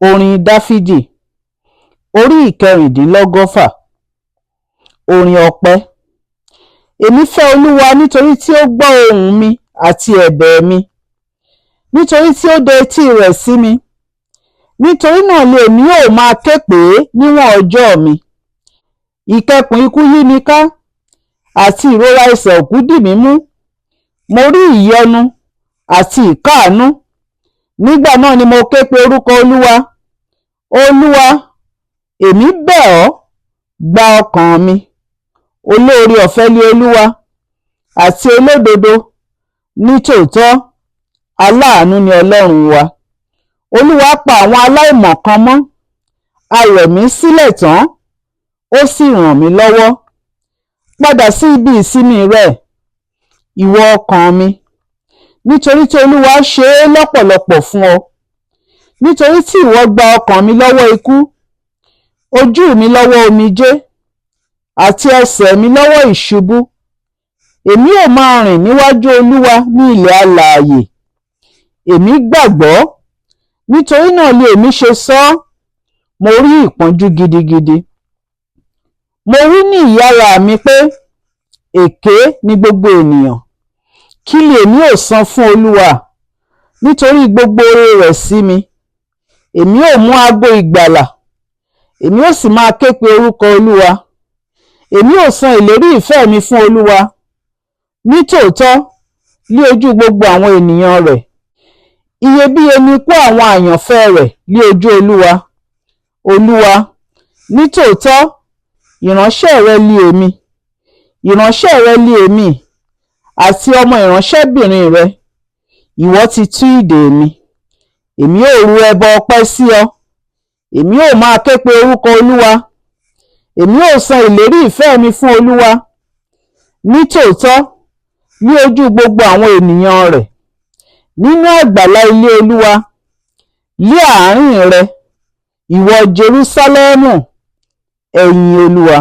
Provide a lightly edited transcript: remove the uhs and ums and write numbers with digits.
Orin Dáfídì orí ìkẹrìndínlọ́gọ́fà. Orin ọpẹ́. Èmi fẹ́ Olúwa nítorí tí ó gbọ́ ohùn mi àti ẹ̀bẹ̀ mi, nítorí tí ó dẹ etí rẹ̀ sí mi. Nítorí náà ni èmi ó máa ké pè é níwọ̀n ọjọ́ mi. Ìkẹkùn ikú yí mi ká, àti ìrora ẹsẹ̀ òkú dì mí mú. Mo rí ìyọnu àti ìkáàánú. Nígbà náà ni mo ké pe orúkọ Olúwa. Olúwa, èmi bẹ̀ ọ́, gba ọkàn mi. Olóore ọ̀fẹ́ ni Olúwa, àti olódodo, nítòótọ́, aláàánú ni Ọlọ́run wa. Olúwa pa àwọn aláìmọ̀kan mọ́, a rẹ̀ mí sílẹ̀ tán, ó sì ràn mí lọ́wọ́. Padà sí ibi ìsinmi rẹ, ìwọ ọkàn mi, nítorí tí Olúwa ṣe é lọ́pọ̀lọpọ̀ fún ọ. Nítorí tí ìwọ gba ọkàn mi lọ́wọ́ ikú, ojú mi lọ́wọ́ omijé, àti ẹsẹ̀ mi lọ́wọ́ ìṣubú. Èmi ó máa rìn níwájú Olúwa ní ilẹ̀ alààyè. Èmi gbàgbọ́, nítorí náà ni èmi ṣe sọ ọ́. Mo rí ìpọ́njú gidigidi. Mo wí ní ìyára mi pé, èké ni gbogbo ènìyàn. Kí ni èmi ó san fún Olúwa nítorí gbogbo oore rẹ̀ sí mi? Èmi ó mú ago ìgbàlà, èmi ó sì máa ké pe orúkọ Olúwa. Èmi ó san ìlérí ìfẹ́ mi fún Olúwa, nítòótọ́ ní ojú gbogbo àwọn ènìyàn rẹ̀. Iyebíye ni ikú àwọn àyànfẹ́ rẹ̀ ní ojú Olúwa. Olúwa, nítòótọ́, ìránṣẹ́ rẹ ni èmi, ìránṣẹ́ rẹ ni èmi, àti ọmọ ìránṣẹ́bìnrin rẹ. Ìwọ ti tú ìdè mi. Èmi ó rú ẹbọ ọpẹ́ sí ọ. Èmi ó máa ké pe orúkọ Olúwa. Èmi ó san ìlérí ìfẹ́ mi fún Olúwa, nítòótọ́ ní ojú gbogbo àwọn ènìyàn rẹ̀. Nínú àgbàlá ilé Olúwa, ní àárín rẹ, ìwọ Jerúsálẹ́mù, ẹ̀yìn Olúwa.